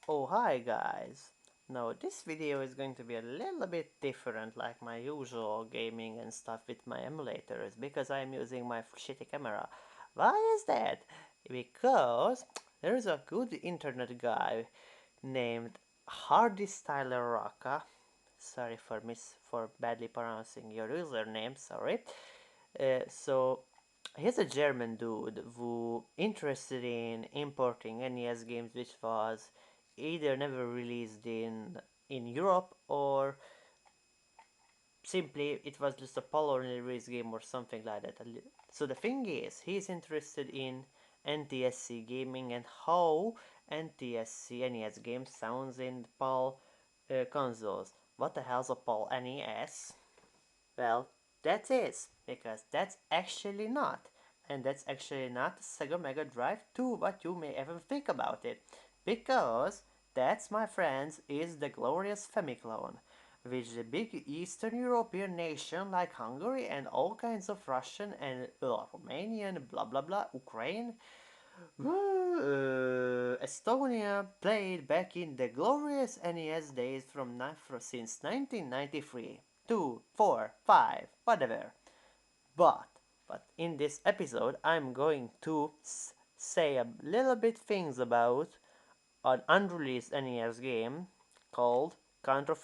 Oh hi guys! Now this video is going to be a little bit different like my usual gaming and stuff with my emulators because I'm using my shitty camera. Why is that? Because there is a good internet guy named Hardstylerocka. Sorry for badly pronouncing your username, sorry. So he's a German dude who interested in importing NES games which was either never released in Europe or simply it was just a PAL release game or something like that. So the thing is, he's interested in NTSC gaming and how NTSC NES games sounds in PAL consoles. What the hell's a PAL NES? Well, that is, because that's actually not. And that's actually not Sega Mega Drive 2, what you may even think about it. Because that's, my friends, is the glorious Famiclone, which the big Eastern European nation like Hungary and all kinds of Russian and Romanian, blah blah blah, Ukraine, Estonia played back in the glorious NES days since 1993, 2, 4, 5, whatever. But, in this episode I'm going to say a little bit things about an unreleased NES game called Contra.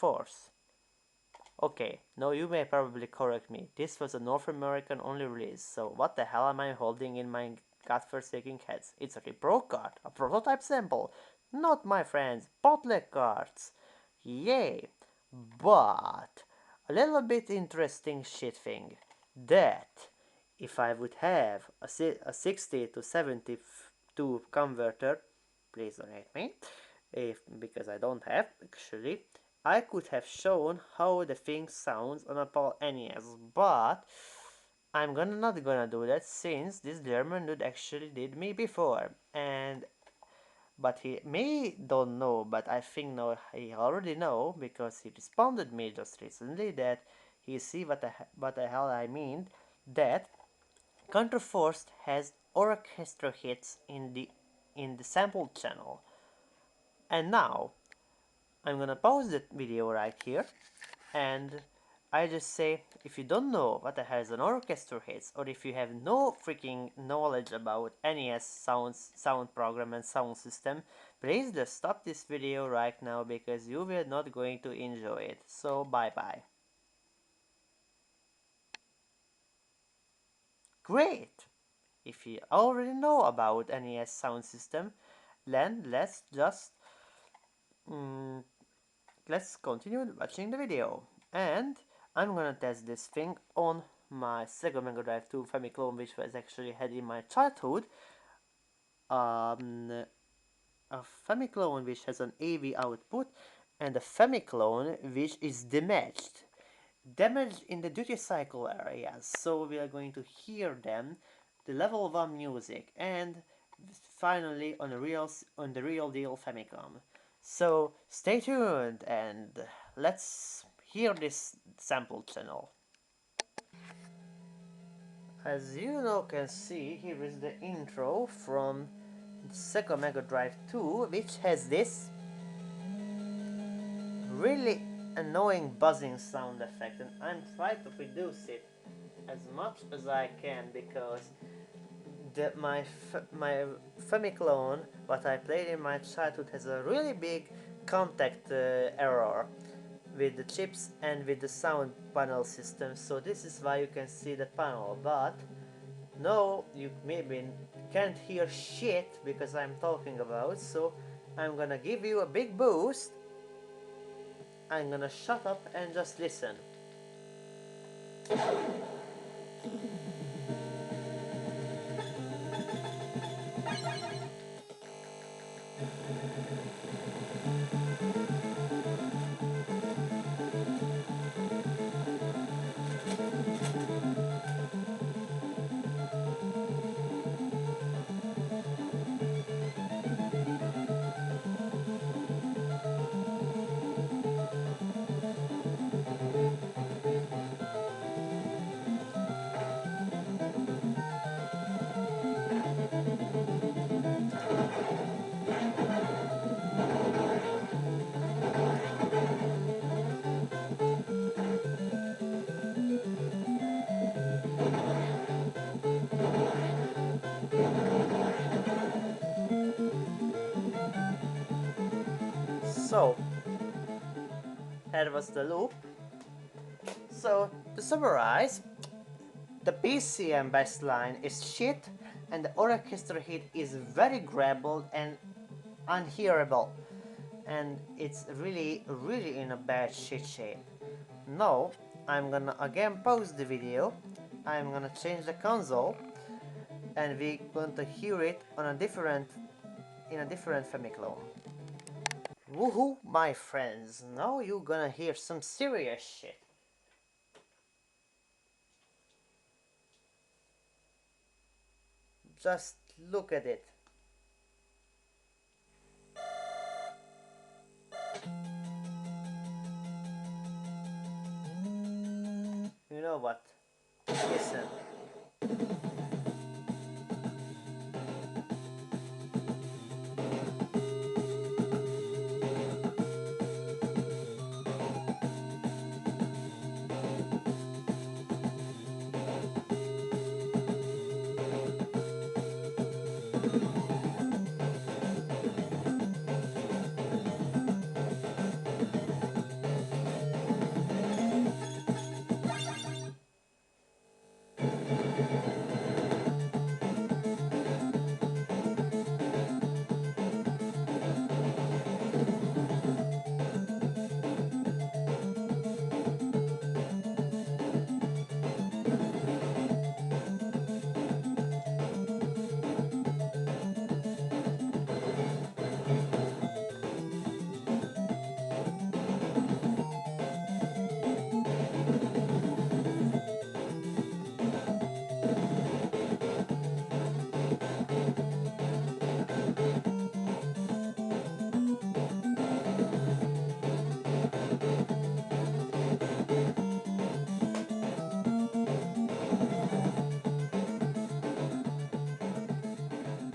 Okay, now you may probably correct me. This was a North American only release, so what the hell am I holding in my godforsaken hands? It's a repro card, a prototype sample. Not, my friends, bootleg cards. Yay! But a little bit interesting shit thing. That if I would have a 60 to 72 converter, please don't hate me, because I don't have actually, I could have shown how the thing sounds on a PAL NES, but I'm not gonna do that since this German dude actually did me before, and but he may don't know, but I think now he already know because he responded me just recently that he see what the hell I mean, that Contra has orchestra hits in the sample channel. And now I'm gonna pause the video right here, and I just say, if you don't know what the hell is an orchestra hits, or if you have no freaking knowledge about NES sound program and sound system, please just stop this video right now because you will not going to enjoy it. So bye bye. Great! If you already know about NES sound system, then mm, let's continue watching the video. And I'm gonna test this thing on my Sega Mega Drive 2 Famiclone, which was actually had in my childhood. A Famiclone which has an AV output, and a Famiclone which is damaged in the duty cycle areas. So we are going to hear them, the level 1 music, and finally on the real deal Famicom. So stay tuned and let's hear this sample channel. As you now can see, here is the intro from Sega Mega Drive 2, which has this really annoying buzzing sound effect, and I'm trying to reduce it as much as I can because my Famiclone, what I played in my childhood, has a really big contact error with the chips and with the sound panel system, so this is why you can see the panel, but no, you maybe can't hear shit because I'm talking about, so I'm gonna give you a big boost. I'm gonna shut up and just listen. So that was the loop. So to summarize, the BCM bassline is shit and the orchestra hit is very grabbled and unhearable, and it's really in a bad shit shape. Now I'm gonna again pause the video, I'm gonna change the console, and we're going to hear it on a different Famiclone. Woohoo, my friends, now you're gonna hear some serious shit. Just look at it. You know what? Listen.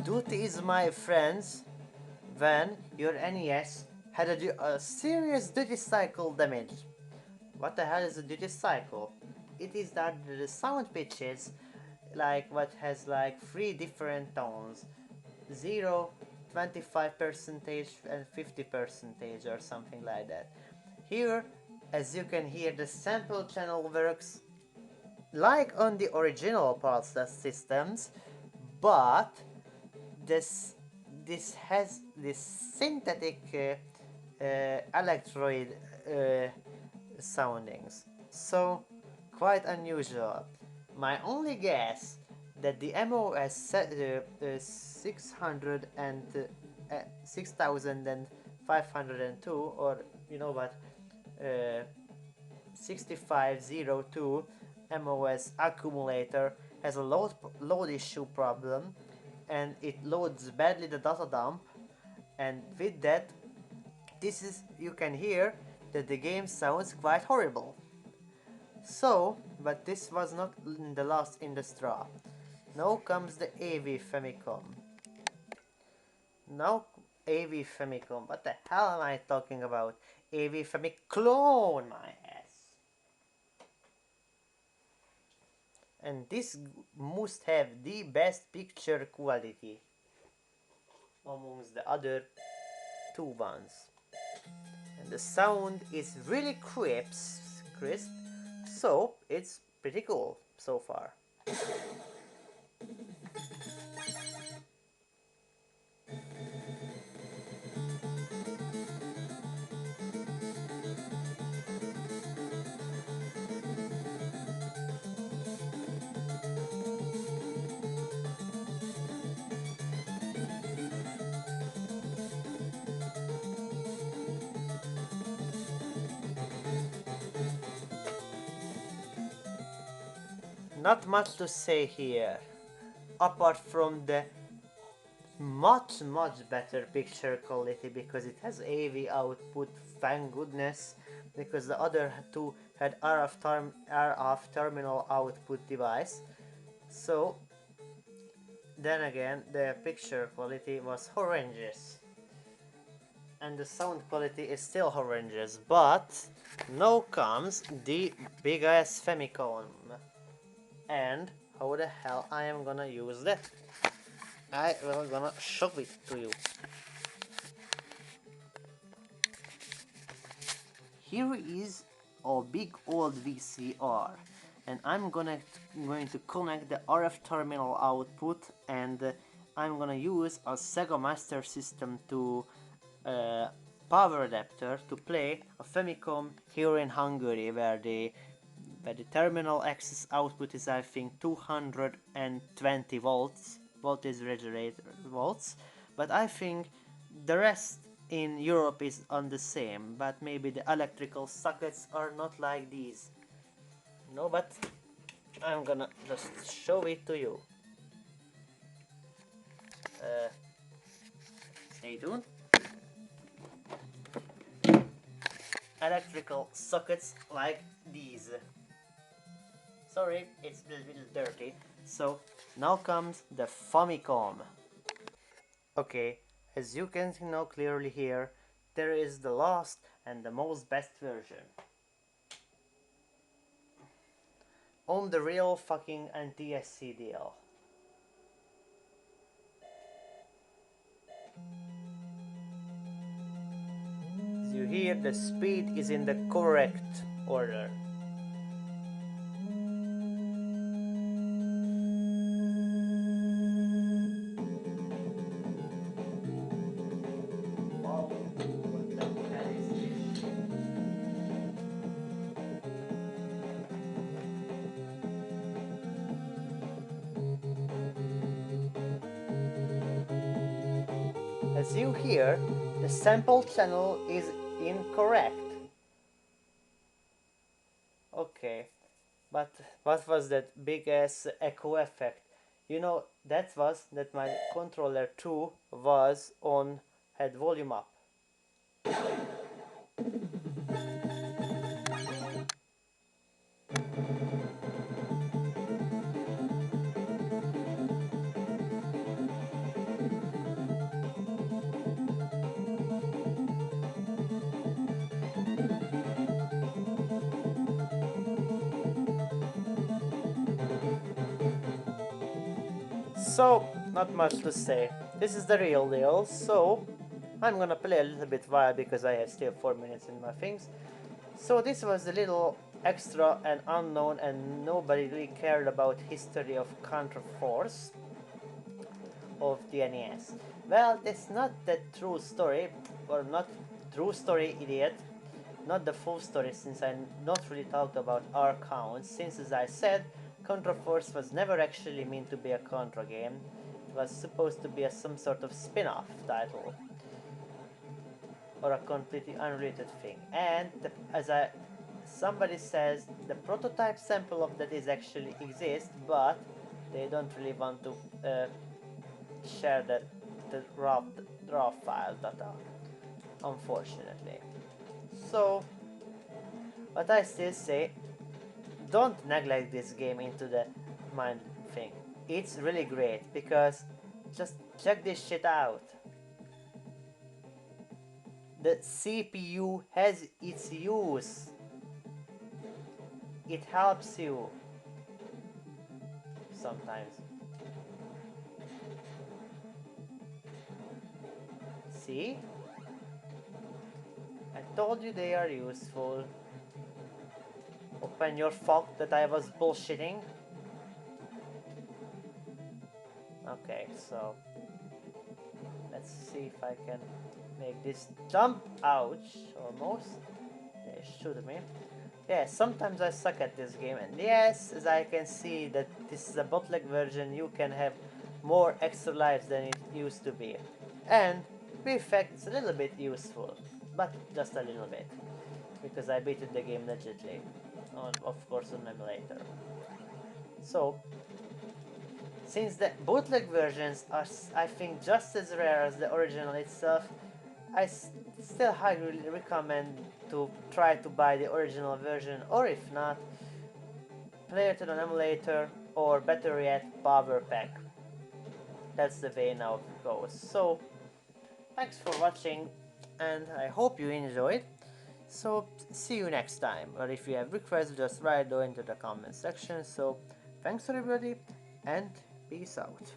Duty is, my friends, when your NES had a serious duty cycle damage. What the hell is a duty cycle? It is that the sound pitches, like what has like three different tones, 0, 25 percentage and 50 percentage or something like that. Here, as you can hear, the sample channel works like on the original pulse systems, but this has this synthetic electroid soundings, so quite unusual. My only guess that the MOS 600 and 6502, or you know what, 6502 MOS accumulator has a load issue problem, and it loads badly the data dump, and with that, this is, you can hear that the game sounds quite horrible. So, but this was not in the last in the straw. Now comes the AV Famicom. Now AV Famicom. What the hell am I talking about? AV Famiclone, my ass. And this must have the best picture quality amongst the other two ones. And the sound is really crisp, so it's pretty cool so far. Not much to say here, apart from the much better picture quality, because it has AV output, thank goodness, because the other two had RF terminal output device. So then again, the picture quality was horrendous, and the sound quality is still horrendous. But now comes the big ass Famicom, and how the hell I am gonna use that? I will gonna show it to you. here is a big old VCR, and I'm going to connect the RF terminal output, and I'm gonna use a Sega Master System to power adapter to play a Famiclone here in Hungary, where the terminal access output is, I think, 220 volts, voltage regulator volts, but I think the rest in Europe is on the same, but maybe the electrical sockets are not like these. No, but I'm gonna just show it to you. Stay tuned. Electrical sockets like these. Sorry, it's a little dirty. So now comes the Famicom. Okay, as you can now clearly here, there is the last and the most best version. On the real fucking NTSC deal. As you hear, the speed is in the correct order. As you hear, the sample channel is incorrect. Okay, but what was that big ass echo effect? You know, that was that my controller 2 was on, had volume up. So, not much to say. This is the real deal, so I'm gonna play a little bit while because I have still 4 minutes in my things. So this was a little extra and unknown, and nobody really cared about history of Contra Force of the NES. Well, that's not the true story, or not true story, idiot. Not the full story, since I not really talked about our counts, since as I said, Contra Force was never actually meant to be a Contra game. It was supposed to be some sort of spin-off title, or a completely unrelated thing. And somebody says the prototype sample of that is actually exists, but they don't really want to share the raw file data, unfortunately. So, but I still say, don't neglect this game into the mind thing. It's really great, because just check this shit out. The CPU has its use. It helps you sometimes. See? I told you they are useful. Open your fuck that I was bullshitting. Okay, so let's see if I can make this jump. Ouch, almost. They shoot me. Yeah, sometimes I suck at this game, and yes, as I can see that this is a bootleg version, you can have more extra lives than it used to be. And the effect is a little bit useful, but just a little bit, because I beat the game legitly, of course on emulator. So, since the bootleg versions are, I think, just as rare as the original itself, I still highly recommend to try to buy the original version, or if not, play it on an emulator, or better yet, power pack. That's the way now it goes. So, thanks for watching, and I hope you enjoyed. So, see you next time, or if you have requests, just write them into the comment section. So, thanks everybody, and peace out.